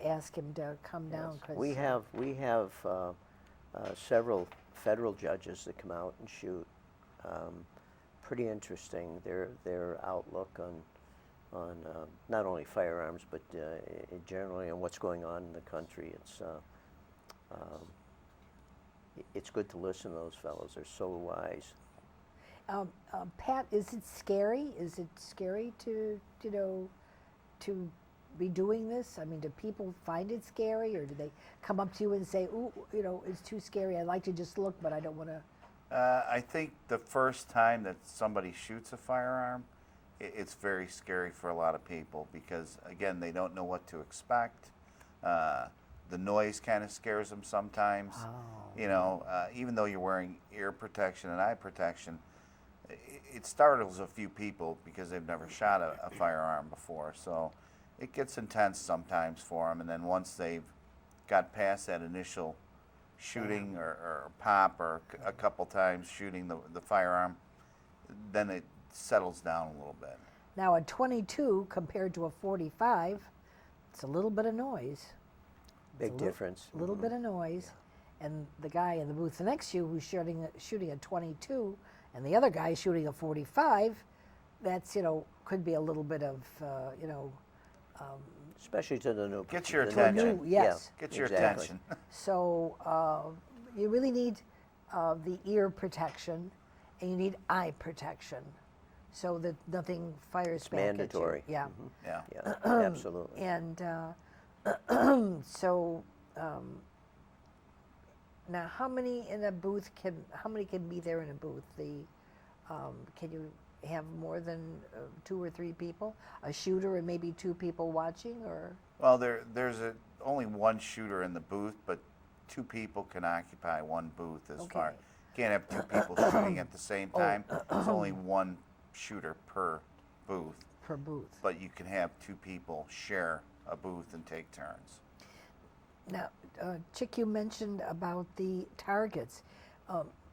ask him to come down. Cause we have several federal judges that come out and shoot. Pretty interesting. Their outlook on not only firearms, but generally on what's going on in the country. It's good to listen to those fellows. They're so wise. Pat, is it scary? Is it scary to to be doing this? I mean, do people find it scary, or do they come up to you and say, "Ooh, it's too scary. I'd like to just look, but I don't want to"? I think the first time that somebody shoots a firearm, it's very scary for a lot of people, because again, they don't know what to expect. The noise kind of scares them sometimes. Even though you're wearing ear protection and eye protection, it startles a few people because they've never shot a firearm before. So it gets intense sometimes for them, and then once they've got past that initial shooting or pop, or a couple times shooting the firearm, then it settles down a little bit. Now, a 22 compared to a 45, it's a little bit of noise. Big difference. A little bit of noise. And the guy in the booth next to you who's shooting a 22, and the other guy shooting a 45, that's, could be a little bit of, especially to the new. Get your attention. Yes. Get your exactly. attention. So you really need the ear protection, and you need eye protection, so that nothing fires It's back mandatory. at you. Yeah. Yeah. Yeah, absolutely. And so now, how many can be there in a booth? Can you have more than 2 or 3 people? A shooter and maybe 2 people watching, or? Well, there's only one shooter in the booth, but 2 people can occupy one booth. You can't have 2 people shooting at the same time. There's only one shooter per booth. Per booth. But you can have 2 people share a booth and take turns. Now, Chick, you mentioned about the targets.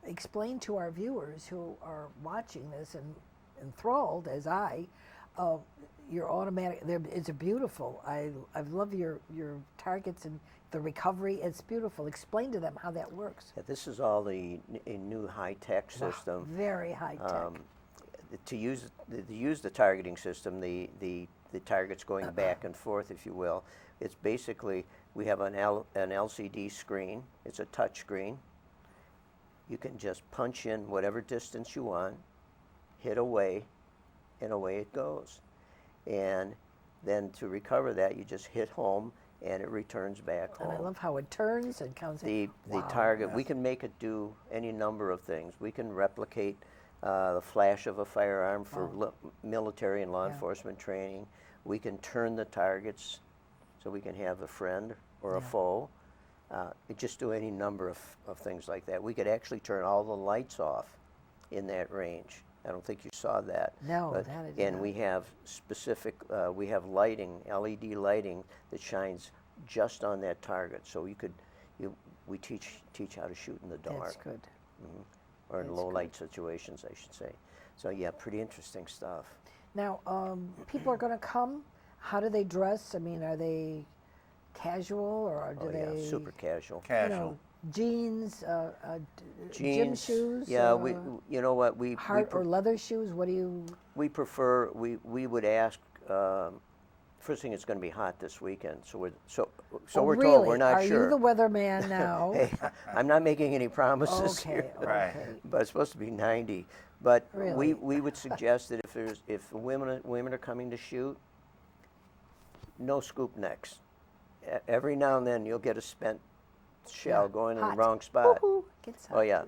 Explain to our viewers who are watching this and enthralled, as I, your automatic, it's beautiful. I love your targets and the recovery. It's beautiful. Explain to them how that works. Yeah, this is all a new high-tech system. Very high tech. To use the targeting system, the targets going back and forth, if you will, it's basically, we have an LCD screen. It's a touch screen. You can just punch in whatever distance you want, hit away, and away it goes. And then to recover that, you just hit home, and it returns back home. And I love how it turns and comes The target, we can make it do any number of things. We can replicate the flash of a firearm for military and law enforcement training. We can turn the targets so we can have a friend or a foe. It just do any number of things like that. We could actually turn all the lights off in that range. I don't think you saw that. No, but, that is and not. we have we have lighting, LED lighting that shines just on that target. So we teach how to shoot in the dark. That's good. Or in That's low good. light situations, I should say. So yeah, pretty interesting stuff. Now, people are going to come. How do they dress? I mean, are they casual or do they? Super casual. Casual. Jeans, gym Jeans, shoes. yeah, you know what we or leather shoes. What do you? we prefer we would ask. First thing, it's going to be hot this weekend, so we're Really? told. We're not are sure. Are you the weatherman now? Hey, I'm not making any promises Okay. here. Right. But it's supposed to be 90. But Really? we would suggest that if women are coming to shoot, no scoop necks. Every now and then you'll get a spent shell going in the Hot. wrong spot. Woohoo. Gets hot. Oh yeah.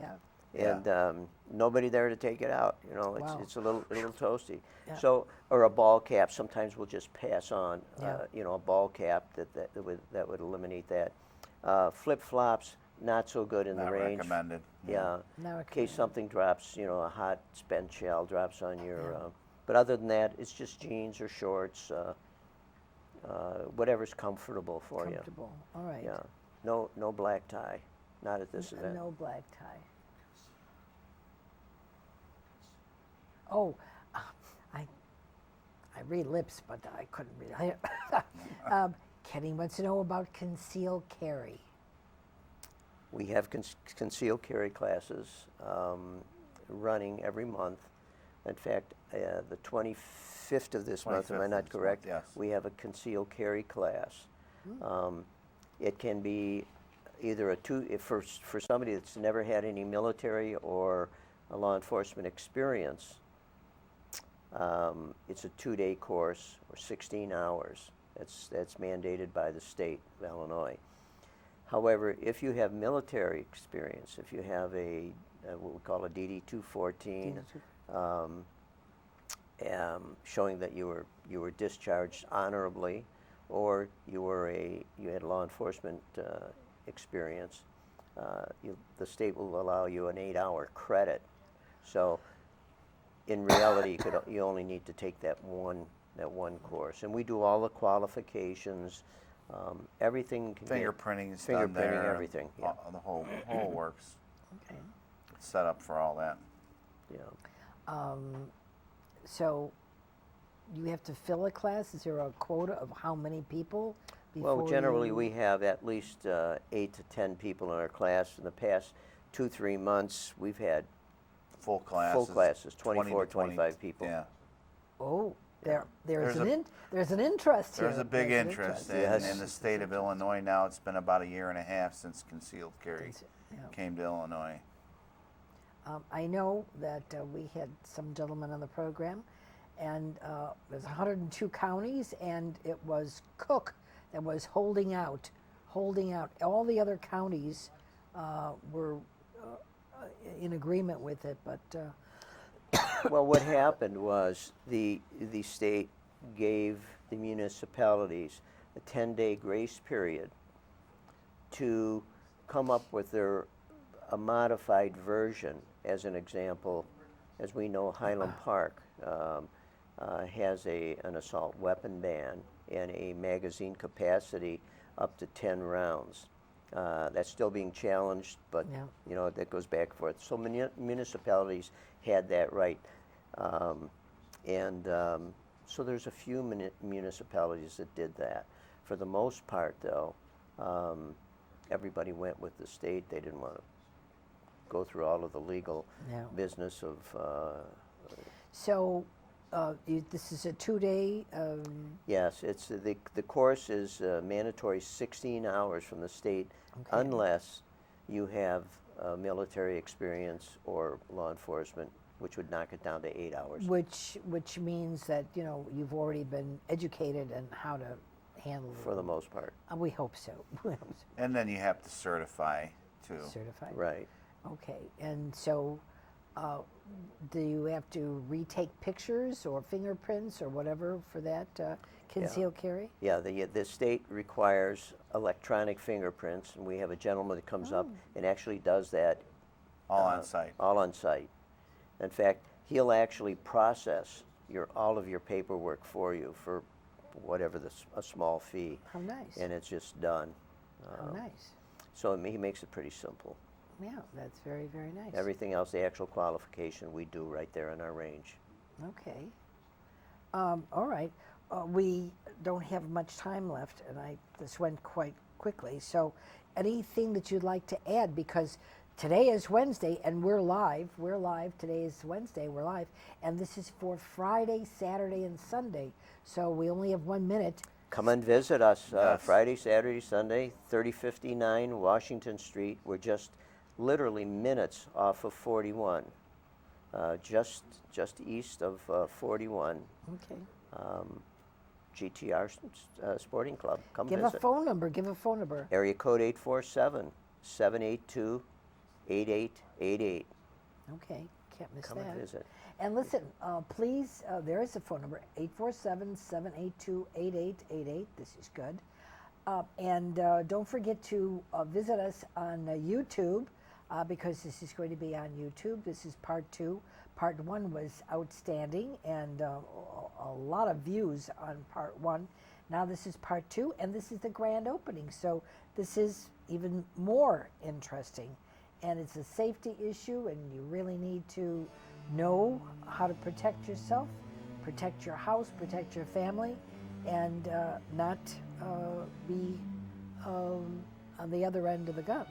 And nobody there to take it out. You know, Wow. it's a little toasty. Yeah. So, or a ball cap. Sometimes we'll just pass on, Yeah. a ball cap that would eliminate that. Flip flops, not so good in Not the range. recommended. Yeah. Not In case something drops, a hot spent shell drops on your. Yeah. But other than that, it's just jeans or shorts, whatever's comfortable for you. Comfortable. All right. Yeah. No black tie, not at this event. No black tie. Oh, I read lips, but I couldn't read. Kenny wants to know about concealed carry. We have concealed carry classes running every month. In fact, the 25th of this month, am I 25th not of this correct? month, yes. We have a concealed carry class. It can be either for somebody that's never had any military or a law enforcement experience. It's a 2-day course or 16 hours. That's mandated by the state of Illinois. However, if you have military experience, if you have what we call a DD-214, showing that you were discharged honorably, or you had law enforcement experience, the state will allow you an 8-hour credit. So, in reality, you only need to take that one course, and we do all the qualifications, everything. Fingerprinting is done Fingerprinting, there. everything. Yeah. The whole works. Okay. It's set up for all that. Yeah. So you have to fill a class. Is there a quota of how many people? Well, generally we have at least 8 to 10 people in our class. In the past 2-3 months, we've had Full classes. 24, 20 to 25 people. Yeah. Oh, there's There's an interest here. There's a big There's an interest Yes. in the state of Illinois now. It's been about 1.5 years since concealed carry Yeah. came to Illinois. I know that we had some gentlemen on the program, and there's 102 counties, and it was Cook that was holding out. All the other counties were in agreement with it, but Well, what happened was the state gave the municipalities a 10-day grace period to come up with a modified version. As an example, as we know, Highland Park has an assault weapon ban and a magazine capacity up to 10 rounds. That's still being challenged, but Yeah. that goes back and forth. So municipalities had that right, and So there's a few municipalities that did that. For the most part, though, everybody went with the state. They didn't want to go through all of the legal No. business of. So this is a 2-day. Yes, it's the course is mandatory 16 hours from the state, Okay. unless you have military experience or law enforcement, which would knock it down to 8 hours. Which means that you've already been educated in how to handle it. For the most part. We hope so. We hope so. And then you have to certify too. Certified. Right. Okay, and so do you have to retake pictures or fingerprints or whatever for that concealed carry? Yeah, the state requires electronic fingerprints, and we have a gentleman that comes up and actually does that. All on site. All on site. In fact, he'll actually process all of your paperwork for you for whatever a small fee. How nice. And it's just done. How nice. So he makes it pretty simple. Yeah, that's very, very nice. Everything else, the actual qualification, we do right there in our range. Okay. All right. We don't have much time left, and this went quite quickly. So anything that you'd like to add? Because today is Wednesday, and we're live. We're live. Today is Wednesday. We're live. And this is for Friday, Saturday, and Sunday. So we only have 1 minute. Come and visit us Yes. Friday, Saturday, Sunday, 3059 Washington Street. We're just literally minutes off of 41, just east of 41. Okay. GTR Sporting Club. Come Give visit. a phone number. Give a phone number. Area code 847-782-8888. Okay. Can't miss Come that. and visit. And listen, please, there is a phone number, 847-782-8888. This is good. And don't forget to visit us on YouTube because this is going to be on YouTube. This is part 2. Part 1 was outstanding and a lot of views on part 1. Now this is part 2, and this is the grand opening. So this is even more interesting. And it's a safety issue, and you really need to know how to protect yourself, protect your house, protect your family, and not be on the other end of the gun.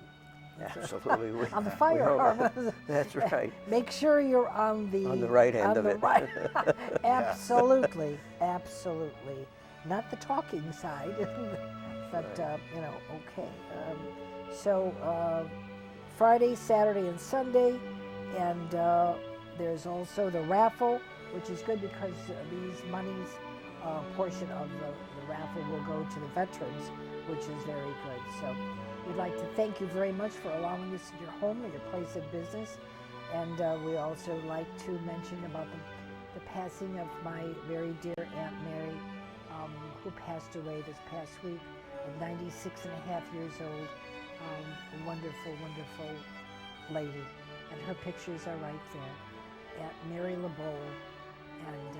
Absolutely. On the firearm. That's right. Make sure you're on the right end of it. Right. Absolutely, absolutely. Not the talking side, but okay. So Friday, Saturday, and Sunday, and there's also the raffle, which is good because these monies, portion of the raffle will go to the veterans, which is very good. So we'd like to thank you very much for allowing us in your home and your place of business. And we also like to mention about the passing of my very dear Aunt Mary, who passed away this past week at 96 and a half years old. A wonderful, wonderful lady. And her pictures are right there. Aunt Mary LeBeau. And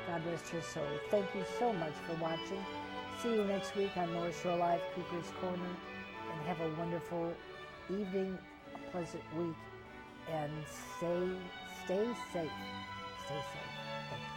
God rest her soul. Thank you so much for watching. See you next week on North Shore Live, Cooper's Corner. And have a wonderful evening, a pleasant week. And stay safe. Stay safe. Thank you.